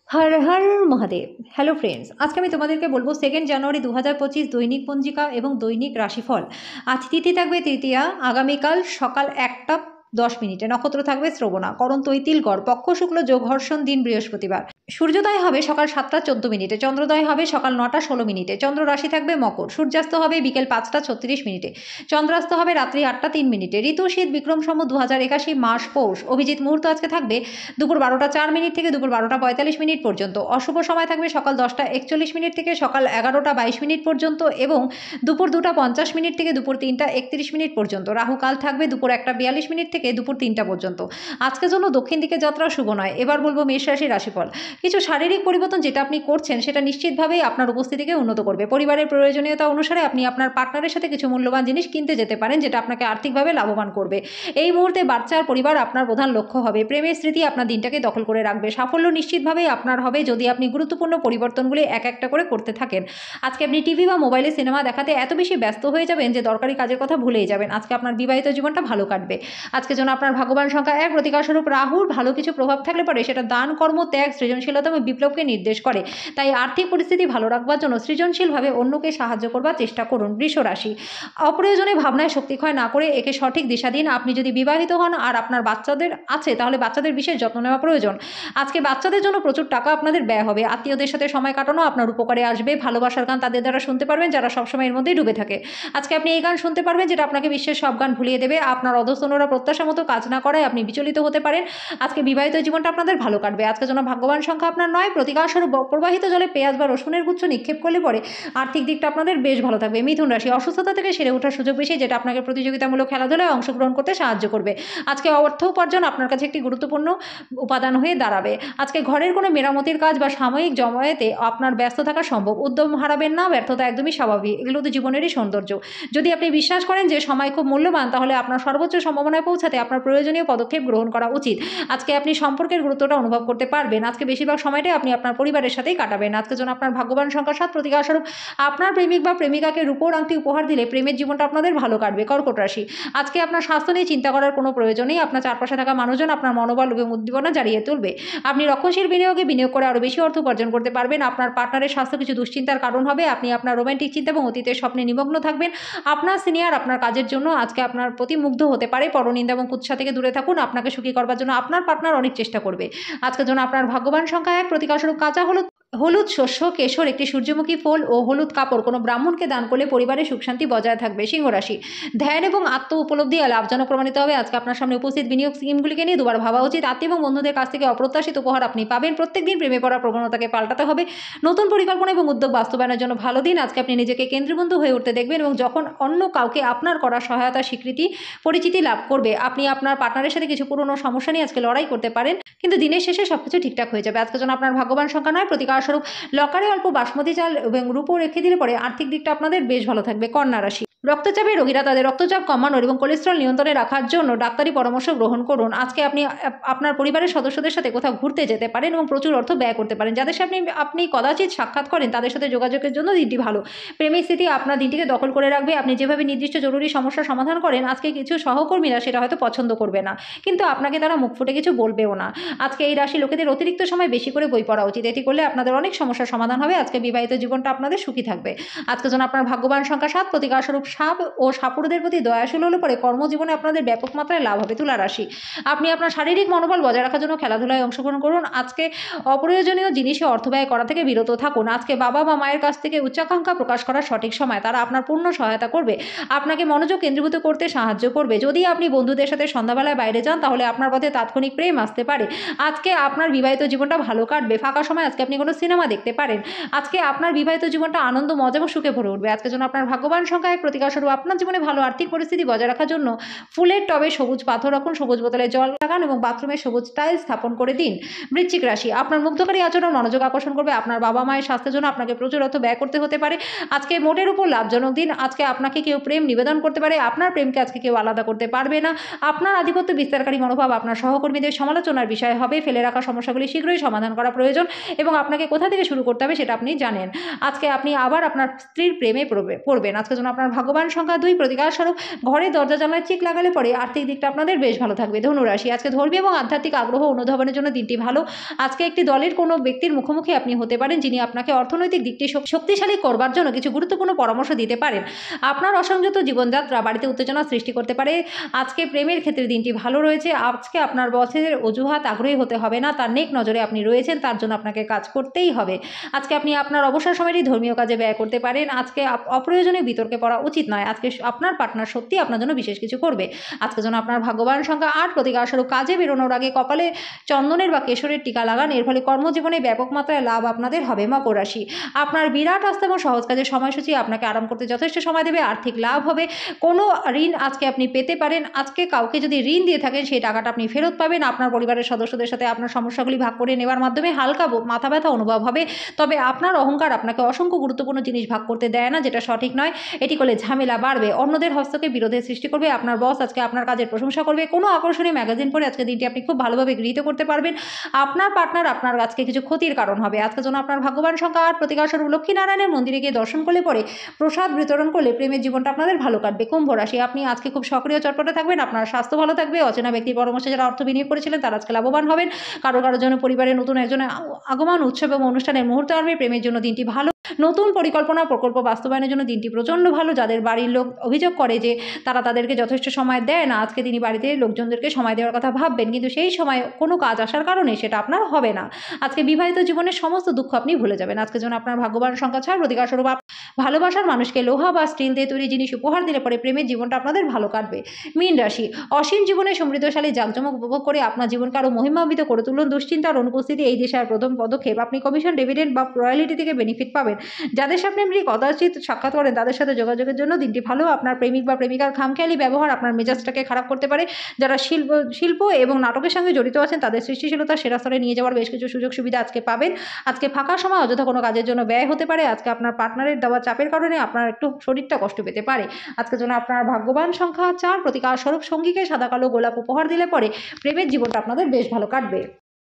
Har Har Mahadev. Hello friends, আজকে আমি তোমাদেরকে বলবো 2 জানুয়ারি 2025 দৈনিক পঞ্জিকা এবং দৈনিক রাশিফল। আজ তিথি থাকবে তৃতীয়া, আগামীকাল সকাল 1টা 10 মিনিটে, নক্ষত্র থাকবে শ্রবণা, করণ তৈতিল গড়, পক্ষ শুক্ল, যোগ ঘর্ষণ, দিন বৃহস্পতিবার। সূর্যোদয় হবে সকাল 7টা 14 মিনিটে, চন্দ্রোদয় হবে সকাল 9টা 16 মিনিটে, চন্দ্র রাশি থাকবে মকর, সূর্যাস্ত হবে বিকেল 5টা 36 মিনিটে, চন্দ্রাস্ত হবে রাত্রি 8টা 3 মিনিটে। ঋতু শীত, বিক্রম সম্বত 2081, মাস পৌষ। অভিজিৎ মুহূর্ত আজকে থাকবে দুপুর 12টা 4 মিনিট থেকে দুপুর 12টা 45 মিনিট পর্যন্ত। অশুভ সময় থাকবে সকাল 10টা 41 মিনিট থেকে সকাল 11টা 22 মিনিট পর্যন্ত এবং দুপুর 2টা 50 মিনিট থেকে দুপুর 3টা 31 মিনিট পর্যন্ত। রাহুকাল থাকবে দুপুর 1টা 42 মিনিট থেকে দুপুর 3টা পর্যন্ত। আজকের জন্য দক্ষিণ দিকে যাত্রা শুভ নয়। এবার বলবো মেষ রাশির রাশিফল। কিছু শারীরিক পরিবর্তন যেটা আপনি করছেন সেটা নিশ্চিতভাবেই আপনার উপস্থিতিকে উন্নত করবে। পরিবারের প্রয়োজনীয়তা অনুসারে আপনি আপনার পার্টনারের সাথে কিছু মূল্যবান জিনিস কিনতে যেতে পারেন, যেটা আপনাকে আর্থিকভাবে লাভবান করবে। এই মুহূর্তে বাচ্চা আর পরিবার আপনার প্রধান লক্ষ্য হবে। প্রেমের স্মৃতি আপনার দিনটাকে দখল করে রাখবে। সাফল্য নিশ্চিতভাবেই আপনার হবে যদি আপনি গুরুত্বপূর্ণ পরিবর্তনগুলি এক একটা করে করতে থাকেন। আজকে আপনি টিভি বা মোবাইলে সিনেমা দেখাতে এত বেশি ব্যস্ত হয়ে যাবেন যে দরকারি কাজের কথা ভুলেই যাবেন। আজকে আপনার বিবাহিত জীবনটা ভালো কাটবে। আজকে যেন আপনার ভাগ্যবান সংখ্যা 1, প্রতিকারস্বরূপ রাহুর ভালো কিছু প্রভাব থাকলে পরে সেটা দান, কর্ম, ত্যাগ, সৃজনশীলতা এবং বিপ্লবকে নির্দেশ করে। তাই আর্থিক পরিস্থিতি ভালো রাখবার জন্য সৃজনশীলভাবে অন্যকে সাহায্য করবার চেষ্টা করুন। বৃষ রাশি, অপ্রয়োজনে ভাবনায় শক্তিক্ষয় না করে একে সঠিক দিশা দিন। আপনি যদি বিবাহিত হন আর আপনার বাচ্চাদের আছে তাহলে বাচ্চাদের বিশেষ যত্ন নেওয়া প্রয়োজন। আজকে বাচ্চাদের জন্য প্রচুর টাকা আপনাদের ব্যয় হবে। আত্মীয়দের সাথে সময় কাটানো আপনার উপকারে আসবে। ভালোবাসার গান তাদের দ্বারা শুনতে পারবেন যারা সবসময় এর মধ্যেই ডুবে থাকে। আজকে আপনি এই গান শুনতে পারবেন যেটা আপনাকে বিশ্বের সব গান ভুলিয়ে দেবে। আপনার অধস্তনরা প্রত্যাশা মতো কাজ না করায় আপনি বিচলিত হতে পারেন। আজকে বিবাহিত জীবনটা আপনাদের ভালো কাটবে। আজকে যেন ভাগ্যবান সংখ্যা আপনার 9, প্রতিকারস্বরূপ প্রবাহিত জলে পেঁয়াজ বা রসুনের গুচ্ছ নিক্ষেপ করলে পরে আর্থিক দিকটা আপনাদের বেশ ভালো থাকবে। মিথুন রাশি, অসুস্থতা থেকে সেরে ওঠার সুযোগ বেশি, যেটা আপনাকে প্রতিযোগিতামূলক খেলাধুলায় অংশগ্রহণ করতে সাহায্য করবে। আজকে অর্থ উপার্জন আপনার কাছে একটি গুরুত্বপূর্ণ উপাদান হয়ে দাঁড়াবে। আজকে ঘরের কোনো মেরামতির কাজ বা সাময়িক জমায়েতে আপনার ব্যস্ত থাকা সম্ভব। উদ্যম হারাবেন না, ব্যর্থতা একদমই স্বাভাবিক, এগুলো তো জীবনেরই সৌন্দর্য। যদি আপনি বিশ্বাস করেন যে সময় খুব মূল্যবান তাহলে আপনার সর্বোচ্চ সম্ভাবনায় পৌঁছাতে আপনার প্রয়োজনীয় পদক্ষেপ গ্রহণ করা উচিত। আজকে আপনি সম্পর্কের গুরুত্বটা অনুভব করতে পারবেন। আজকে বেশিরভাগ সময়টাই আপনি আপনার পরিবারের সাথেই কাটাবেন। আজকে যেন আপনার ভাগ্যবান সংখ্যা 7, প্রতিকারস্বরূপ আপনার প্রেমিক বা প্রেমিকাকে রূপোর আংটি উপহার দিলে প্রেমের জীবনটা আপনাদের ভালো কাটবে। কর্কট রাশি, আজকে আপনার স্বাস্থ্য নিয়ে চিন্তা করার কোনো প্রয়োজন নেই। আপনার চারপাশে থাকা মানুষজন আপনার মনোবল এবং উদ্দীপনা জারিয়ে তুলবে। আপনি রক্ষণশীল বিনিয়োগে বিনিয়োগ করে আরও বেশি অর্থ উপার্জন করতে পারবেন। আপনার পার্টনারের স্বাস্থ্য কিছু দুশ্চিন্তার কারণ হবে। আপনি আপনার রোমান্টিক চিন্তা এবং অতীতের স্বপ্নে নিমগ্ন থাকবেন। আপনার সিনিয়র আপনার কাজের জন্য আজকে আপনার প্রতি মুগ্ধ হতে পারে। পরনিন্দা এবং কুৎসা থেকে দূরে থাকুন। আপনাকে সুখী করবার জন্য আপনার পার্টনার অনেক চেষ্টা করবে। আজকের জন্য আপনার ভাগ্যবান সংখ্যা 1, প্রতিকারস্বরূপ কাঁচা হলুদ, হলুদ শস্য, কেশর, একটি সূর্যমুখী ফুল ও হলুদ কাপড় কোনো ব্রাহ্মণকে দান করলে পরিবারের সুখ শান্তি বজায় থাকবে। সিংহ রাশি, ধ্যান এবং আত্ম উপলব্ধি লাভজনক প্রমাণিত হবে। আজকে আপনার সামনে উপস্থিত বিনিয়োগ স্কিমগুলিকে নিয়ে দুবার ভাবা উচিত। আত্মীয় এবং বন্ধুদের কাছ থেকে অপ্রত্যাশিত উপহার আপনি পাবেন। প্রত্যেকদিন প্রেমে পড়ার প্রবণতাকে পাল্টাতে হবে। নতুন পরিকল্পনা এবং উদ্যোগ বাস্তবায়নের জন্য ভালো দিন। আজকে আপনি নিজেকে কেন্দ্রবিন্দু হয়ে উঠতে দেখবেন এবং যখন অন্য কাউকে আপনার করা সহায়তা, স্বীকৃতি, পরিচিতি লাভ করবে আপনি আপনার পার্টনারের সাথে কিছু পুরনো সমস্যা নিয়ে আজকে লড়াই করতে পারেন, কিন্তু দিনের শেষে সবকিছু ঠিকঠাক হয়ে যাবে। আজকের জন্য আপনার ভাগ্যবান সংখ্যা 9, প্রতিকারস্বরূপ লকারে অল্প বাসমতি চাল এবং রূপো রেখে দিলে পরে আর্থিক দিকটা আপনাদের বেশ ভালো থাকবে। কন্যা রাশি, রক্তচাপের রোগীরা তাদের রক্তচাপ কমানোর এবং কোলেস্টেরল নিয়ন্ত্রণে রাখার জন্য ডাক্তারি পরামর্শ গ্রহণ করুন। আজকে আপনি আপনার পরিবারের সদস্যদের সাথে কোথাও ঘুরতে যেতে পারেন এবং প্রচুর অর্থ ব্যয় করতে পারেন। যাদের সাথে আপনি কদাচিৎ সাক্ষাৎ করেন তাদের সাথে যোগাযোগের জন্য দিনটি ভালো। প্রেমিক স্থিতি আপনার দিনটিকে দখল করে রাখবে। আপনি যেভাবে নির্দিষ্ট জরুরি সমস্যার সমাধান করেন আজকে কিছু সহকর্মীরা সেটা হয়তো পছন্দ করবে না, কিন্তু আপনাকে তারা মুখ ফুটে কিছু বলবেও না। আজকে এই রাশি লোকেদের অতিরিক্ত সময় বেশি করে বই পড়া উচিত। এটি করলে আপনাদের অনেক সমস্যার সমাধান হবে। আজকে বিবাহিত জীবনটা আপনাদের সুখী থাকবে। আজকে যেন আপনার ভাগ্যবান সংখ্যা 7, প্রতিকারস্বরূপ সাপ ও সাপুরদের প্রতি দয়াশীল হলে পরে কর্মজীবনে আপনাদের ব্যাপক মাত্রায় লাভ হবে। তুলা রাশি, আপনি আপনার শারীরিক মনোবল বজায় রাখার জন্য খেলাধুলায় অংশগ্রহণ করুন। আজকে অপ্রয়োজনীয় জিনিসে অর্থ ব্যয় করা থেকে বিরত থাকুন। আজকে বাবা বা মায়ের কাছ থেকে উচ্চাকাঙ্ক্ষা প্রকাশ করার সঠিক সময়। তারা আপনার পূর্ণ সহায়তা করবে, আপনাকে মনোযোগ কেন্দ্রীভূত করতে সাহায্য করবে। যদি আপনি বন্ধুদের সাথে সন্ধ্যাবেলায় বাইরে যান তাহলে আপনার পথে তাৎক্ষণিক প্রেম আসতে পারে। আজকে আপনার বিবাহিত জীবনটা ভালো কাটবে। ফাঁকা সময় আজকে আপনি কোনো সিনেমা দেখতে পারেন। আজকে আপনার বিবাহিত জীবনটা আনন্দ, মজা এবং সুখে ভরে উঠবে। আজকের জন্য আপনার ভাগ্যবান সংখ্যা 1, প্রতিকারস্বরূপ আপনার জীবনে ভালো আর্থিক পরিস্থিতি বজায় রাখার জন্য ফুলের টবে সবুজ পাথর রাখুন, সবুজ বোতলে জল লাগান এবং বাথরুমে সবুজ টাইল স্থাপন করে দিন। বৃশ্চিক রাশি, আপনার মুগ্ধকারী আচরণ মনোযোগ আকর্ষণ করবে। আপনার বাবা মায়ের স্বাস্থ্যের জন্য আপনাকে প্রচুর অর্থ ব্যয় করতে হতে পারে। আজকে মোটের উপর লাভজনক দিন। আজকে আপনাকে কেউ প্রেম নিবেদন করতে পারে, আপনার প্রেমকে আজকে কেউ আলাদা করতে পারবে না। আপনার আধিপত্য বিস্তারকারী মনোভাব আপনার সহকর্মীদের সমালোচনার বিষয় হবে। ফেলে রাখা সমস্যাগুলি শীঘ্রই সমাধান করা প্রয়োজন এবং আপনাকে কোথা থেকে শুরু করতে হবে সেটা আপনি জানেন। আজকে আপনি আবার আপনার স্ত্রীর প্রেমে পড়বেন। আজকের জন্য আপনার ভাগ্যবান সংখ্যা 2, প্রতিকার স্বরূপ ঘরে দরজা জানলায় চিক লাগালে পরে আর্থিক দিকটা আপনাদের বেশ ভালো থাকবে। ধনুরাশি, আজকে ধর্মীয় এবং আধ্যাত্মিক আগ্রহ অনুধাবনের জন্য দিনটি ভালো। আজকে একটি দলের কোনো ব্যক্তির মুখোমুখি আপনি হতে পারেন, যিনি আপনাকে অর্থনৈতিক দিকটি শক্তিশালী করবার জন্য কিছু গুরুত্বপূর্ণ পরামর্শ দিতে পারেন। আপনার অসংযত জীবনযাত্রা বাড়িতে উত্তেজনা সৃষ্টি করতে পারে। আজকে প্রেমের ক্ষেত্রে দিনটি ভালো রয়েছে। আজকে আপনার বসের অজুহাত আগ্রহী হতে হবে না, তার নেক নজরে আপনি রয়েছেন, তার জন্য আপনাকে কাজ করতেই হবে। আজকে আপনি আপনার অবসর সময়টি ধর্মীয় কাজে ব্যয় করতে পারেন। আজকে অপ্রয়োজনে বিতর্কে পড়া উচিত নয়। আজকে আপনার পার্টনার সত্যি আপনার জন্য বিশেষ কিছু করবে। আজকে যেন আপনার ভাগ্যবান সংখ্যা 8, প্রতিকার স্বরূপ কাজে বেরোনোর আগে কপালে চন্দনের বা কেশরের টিকা লাগান। এর ফলে কর্মজীবনে ব্যাপক মাত্রায় লাভ আপনাদের হবে। মকর রাশি, আপনার বিরাট আস্থা এবং সহজ কাজের সময়সূচি আপনাকে আরাম করতে যথেষ্ট সময় দেবে। আর্থিক লাভ হবে। কোনো ঋণ আজকে আপনি পেতে পারেন। আজকে কাউকে যদি ঋণ দিয়ে থাকেন সেই টাকাটা আপনি ফেরত পাবেন। আপনার পরিবারের সদস্যদের সাথে আপনার সমস্যাগুলি ভাগ করে নেওয়ার মাধ্যমে হালকা মাথা ব্যথা অনুভব হবে। তবে আপনার অহংকার আপনাকে অসংখ্য গুরুত্বপূর্ণ জিনিস ভাগ করতে দেয় না, যেটা সঠিক নয়। এটি করলে ঝামেলা বাড়বে, অন্যদের হস্তক্ষেপ বিরোধের সৃষ্টি করবে। আপনার বস আজকে আপনার কাজের প্রশংসা করবে। কোনো আকর্ষণীয় ম্যাগাজিন পড়ে আজকে দিনটি আপনি খুব ভালোভাবে গৃহীত করতে পারবেন। আপনার পার্টনার আপনার আজকে কিছু ক্ষতির কারণ হবে। আজকে যেন আপনার ভাগ্যবান সংখ্যা 8, প্রতিকার স্বরূপ লক্ষ্মীনারায়ণের মন্দিরে গিয়ে দর্শন করলে পরে প্রসাদ বিতরণ করলে প্রেমের জীবনটা আপনাদের ভালো কাটবে। কুম্ভ রাশি, আপনি আজকে খুব সক্রিয় চটপটে থাকবেন। আপনার স্বাস্থ্য ভালো থাকবে। অচেনা ব্যক্তির পরামর্শে যারা অর্থ বিনিয়োগ করেছিলেন তারা আজকে লাভবান হবেন। কারোর জন্য পরিবারের নতুন একজনের আগমন, উৎসব এবং অনুষ্ঠানের মুহূর্ত আনবে। প্রেমের জন্য দিনটি ভালো। নতুন পরিকল্পনা প্রকল্প বাস্তবায়নের জন্য দিনটি প্রচণ্ড ভালো। যাদের বাড়ির লোক অভিযোগ করে যে তারা তাদেরকে যথেষ্ট সময় দেয় না, আজকে তিনি বাড়িতে লোকজনদেরকে সময় দেওয়ার কথা ভাববেন, কিন্তু সেই সময় কোনো কাজ আসার কারণে সেটা আপনার হবে না। আজকে বিবাহিত জীবনের সমস্ত দুঃখ আপনি ভুলে যাবেন। আজকে যেন আপনার ভাগ্যবান সংখ্যা 6, প্রতিকার স্বরূপ ভালোবাসার মানুষকে লোহা বা স্টিল দিয়ে তৈরি জিনিস উপহার দিলে পরে প্রেমের জীবনটা আপনাদের ভালো কাটবে। মীন রাশি, অসীম জীবনে সমৃদ্ধশালী জাঁকজমক উপভোগ করে আপনার জীবনকে আরও মহিমান্বিত করে তুলুন। দুশ্চিন্তার অনুপস্থিতি এই দেশের প্রথম পদক্ষেপ। আপনি কমিশন, ডিভিডেন্ড বা রয়্যালিটি থেকে বেনিফিট পাবেন। যাদের সাথে আপনি কদাচিৎ সাক্ষাৎ করেন তাদের সাথে যোগাযোগের জন্য দিনটি ভালো। আপনার প্রেমিক বা প্রেমিকার খামখেয়ালি ব্যবহার আপনার মেজাজটাকে খারাপ করতে পারে। যারা শিল্প এবং নাটকের সঙ্গে জড়িত আছেন তাদের সৃষ্টিশীলতা সেরা স্তরে নিয়ে যাওয়ার বেশ কিছু সুযোগ সুবিধা আজকে পাবেন। আজকে ফাঁকা সময় অযথা কোনো কাজের জন্য ব্যয় হতে পারে। আজকে আপনার পার্টনারের দেওয়া চাপের কারণে আপনার একটু শরীরটা কষ্ট পেতে পারে। আজকের জন্য আপনার ভাগ্যবান সংখ্যা 4, প্রতিকার স্বরূপ সঙ্গীকে সাদা কালো গোলাপ উপহার দিলে পরে প্রেমের জীবনটা আপনাদের বেশ ভালো কাটবে।